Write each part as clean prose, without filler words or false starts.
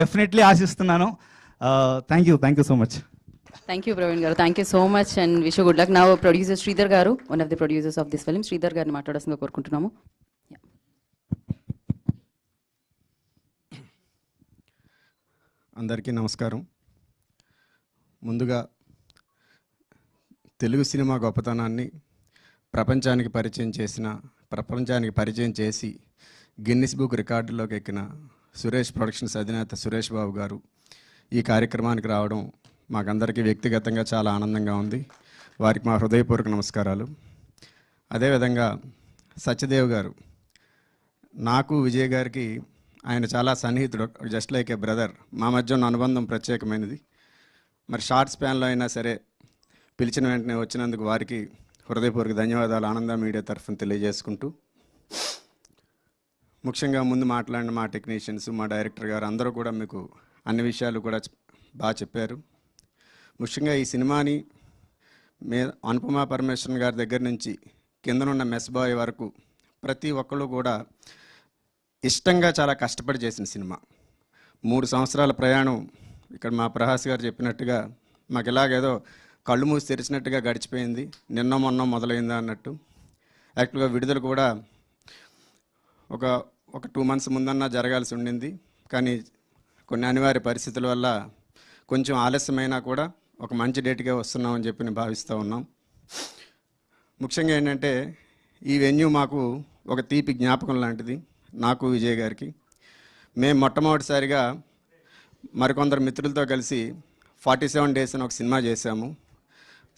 Definitely ఆశిస్తున్నాను. Thank you so much. Thank you Praveen garu, thank you so much and wish good luck. నా producer Sridhar garu, one of the producers of this film, Sridhar గారిని మాట్లాడాల్సిందిగా కోరుకుంటున్నాము. అందరికీ నమస్కారం. ముందుగా తెలుగు సినిమా గొప్పతనాన్ని ప్రపంచానికి పరిచయం చేసి గిన్నిస్ బుక్ రికార్డులోకి ఎక్కిన సురేష్ ప్రొడక్షన్స్ అధినేత సురేష్ బాబు గారు ఈ కార్యక్రమానికి రావడం మాకందరికీ వ్యక్తిగతంగా చాలా ఆనందంగా ఉంది. వారికి మా హృదయపూర్వక నమస్కారాలు. అదేవిధంగా సత్యదేవ్ గారు, నాకు విజయ్ గారికి ఆయన చాలా సన్నిహితుడు, జస్ట్ లైక్ ఏ బ్రదర్. మా మధ్య ఉన్న అనుబంధం ప్రత్యేకమైనది. మరి షార్ట్ స్పాన్లో అయినా సరే పిలిచిన వెంటనే వచ్చినందుకు వారికి హృదయపూర్వక ధన్యవాదాలు ఆనంద మీడియా తరఫున తెలియజేసుకుంటూ, ముఖ్యంగా ముందు మాట్లాడిన మా టెక్నీషియన్స్, మా డైరెక్టర్ గారు అందరూ కూడా మీకు అన్ని విషయాలు కూడా బాగా చెప్పారు. ముఖ్యంగా ఈ సినిమాని అనుపమ పరమేశ్వరన్ గారి దగ్గర నుంచి కిందనున్న మెస్ బాయ్ వరకు ప్రతి ఒక్కళ్ళు కూడా ఇష్టంగా చాలా కష్టపడి చేసిన సినిమా. 3 సంవత్సరాల ప్రయాణం ఇక్కడ మా ప్రహాస్ గారు చెప్పినట్టుగా మాకు ఇలాగేదో కళ్ళు మూసి తెరిచినట్టుగా గడిచిపోయింది, నిన్న మొన్న మొదలైందా అన్నట్టు. యాక్చువల్గా విడుదల కూడా ఒక 2 మంత్స్ ముందన్నా జరగాల్సి ఉండింది, కానీ కొన్ని అనివార్య పరిస్థితుల వల్ల కొంచెం ఆలస్యమైనా కూడా ఒక మంచి డేట్గా వస్తున్నామని చెప్పి నేను భావిస్తూ ఉన్నాం. ముఖ్యంగా ఏంటంటే ఈ వెన్యూ మాకు ఒక తీపి జ్ఞాపకం లాంటిది. నాకు విజయ్ గారికి మేము మొట్టమొదటిసారిగా మరికొందరు మిత్రులతో కలిసి 47 డేస్ అని ఒక సినిమా చేశాము.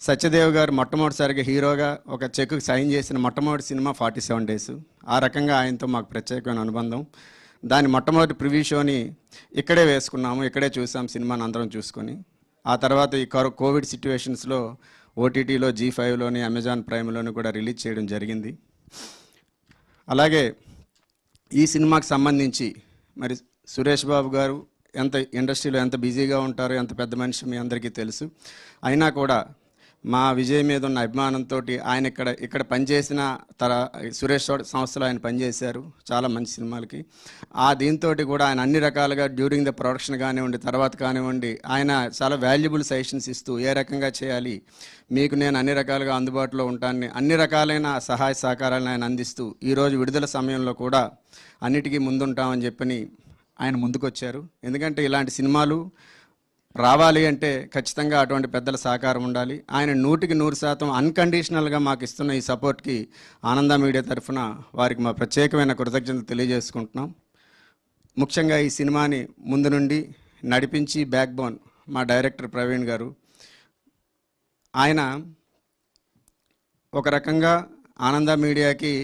సత్యదేవ్ గారు మొట్టమొదటిసారిగా హీరోగా ఒక చెక్ సైన్ చేసిన మొట్టమొదటి సినిమా 47 డేస్. ఆ రకంగా ఆయనతో మాకు ప్రత్యేకమైన అనుబంధం. దాని మొట్టమొదటి ప్రివ్యూ షోని ఇక్కడే వేసుకున్నాము, ఇక్కడే చూసాం సినిమాని అందరం చూసుకొని. ఆ తర్వాత ఈ కోవిడ్ సిచ్యువేషన్స్లో ఓటీటీలో, G5లోని, అమెజాన్ ప్రైమ్లోని కూడా రిలీజ్ చేయడం జరిగింది. అలాగే ఈ సినిమాకి సంబంధించి మరి సురేష్ బాబు గారు ఇండస్ట్రీలో ఎంత బిజీగా ఉంటారో, ఎంత పెద్ద మనిషి మీ అందరికీ తెలుసు. అయినా కూడా మా విజయ్ మీద ఉన్న అభిమానంతో ఆయన ఇక్కడ పనిచేసిన సురేష్ సంస్థలో ఆయన పనిచేశారు చాలా మంచి సినిమాలకి. దీంతో కూడా ఆయన అన్ని రకాలుగా డ్యూరింగ్ ద ప్రొడక్షన్ కానివ్వండి, తర్వాత కానివ్వండి, ఆయన చాలా వాల్యుబుల్ సజెషన్స్ ఇస్తూ ఏ రకంగా చేయాలి, మీకు నేను అన్ని రకాలుగా అందుబాటులో ఉంటానని అన్ని రకాలైన సహాయ సహకారాలను ఆయన అందిస్తూ ఈరోజు విడుదల సమయంలో కూడా అన్నిటికీ ముందుంటామని చెప్పని ఆయన ముందుకొచ్చారు. ఎందుకంటే ఇలాంటి సినిమాలు రావాలి అంటే ఖచ్చితంగా అటువంటి పెద్దల సహకారం ఉండాలి. ఆయన 100% అన్కండిషనల్గా మాకు ఇస్తున్న ఈ సపోర్ట్కి ఆనంద మీడియా తరఫున వారికి మా ప్రత్యేకమైన కృతజ్ఞతలు తెలియజేసుకుంటున్నాం. ముఖ్యంగా ఈ సినిమాని ముందు నుండి నడిపించి బ్యాక్ బోన్ మా డైరెక్టర్ ప్రవీణ్ గారు. ఆయన ఒక రకంగా ఆనంద మీడియాకి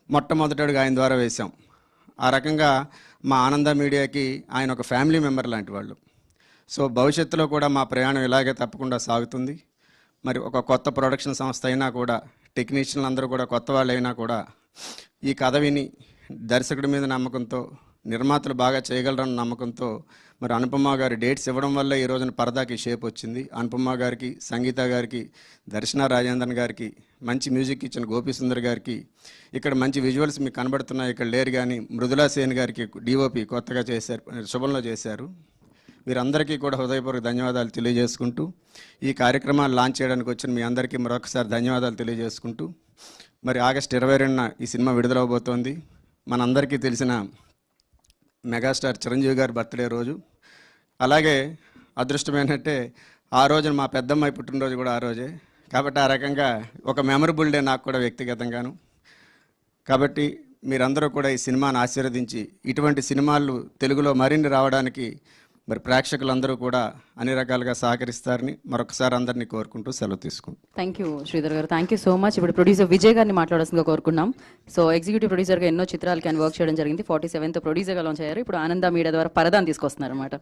మొట్టమొదటగా ఆయన ద్వారా వేశాం. ఆ రకంగా మా ఆనంద మీడియాకి ఆయన ఒక ఫ్యామిలీ మెంబర్ లాంటి వాళ్ళు. సో భవిష్యత్తులో కూడా మా ప్రయాణం ఇలాగే తప్పకుండా సాగుతుంది. మరి ఒక కొత్త ప్రొడక్షన్ సంస్థ అయినా కూడా, టెక్నీషియన్లు అందరూ కూడా కొత్త వాళ్ళు అయినా కూడా ఈ కథ విని దర్శకుడి మీద నమ్మకంతో, నిర్మాతలు బాగా చేయగలరన్న నమ్మకంతో మరి అనుపమ గారి డేట్స్ ఇవ్వడం వల్ల ఈ రోజున పరదాకి షేప్ వచ్చింది. అనుపమ గారికి, సంగీత గారికి, దర్శన రాజేంద్రన్ గారికి, మంచి మ్యూజిక్ ఇచ్చిన గోపీసుందర్ గారికి, ఇక్కడ మంచి విజువల్స్ మీకు కనబడుతున్నాయి, ఇక్కడ లేరు కానీ మృదులా సేన్ గారికి డిఓపి కొత్తగా చేశారు, శుభంలో చేశారు. వీరందరికీ కూడా హృదయపూర్వక ధన్యవాదాలు తెలియజేసుకుంటూ, ఈ కార్యక్రమాన్ని లాంచ్ చేయడానికి వచ్చిన మీ అందరికీ మరొకసారి ధన్యవాదాలు తెలియజేసుకుంటూ, మరి ఆగస్టు 22న ఈ సినిమా విడుదలవబోతోంది. మనందరికీ తెలిసిన మెగాస్టార్ చిరంజీవి గారి బర్త్డే రోజు. అలాగే అదృష్టం ఏంటంటే ఆ రోజున మా పెద్దమ్మాయి పుట్టినరోజు కూడా ఆ రోజే. కాబట్టి ఆ రకంగా ఒక మెమరబుల్ డే నాకు కూడా వ్యక్తిగతంగాను. కాబట్టి మీరందరూ కూడా ఈ సినిమాను ఆశీర్వదించి ఇటువంటి సినిమాలు తెలుగులో మరిన్ని రావడానికి మరి ప్రేక్షకులందరూ కూడా అన్ని రకాలుగా సహకరిస్తారని మరొకసారి అందరినీ కోరుకుంటూ సెలవు తీసుకుంటాం. థ్యాంక్ యూ శ్రీధర్ గారు, థ్యాంక్ యూ సో మచ్. ఇప్పుడు ప్రొడ్యూసర్ విజయ్ గారిని మాట్లాడాల్సిందిగా కోరుకున్నాం. సో ఎగ్జిక్యూటివ్ ప్రొడ్యూసర్గా ఎన్నో చిత్రాలకి ఆయన వర్క్ చేయడం జరిగింది. 47th ప్రొడ్యూసర్గా లాంచ్ అయ్యారు. ఇప్పుడు ఆనంద మీడియా ద్వారా పరదాన్ని తీసుకొస్తున్నారు అన్నమాట.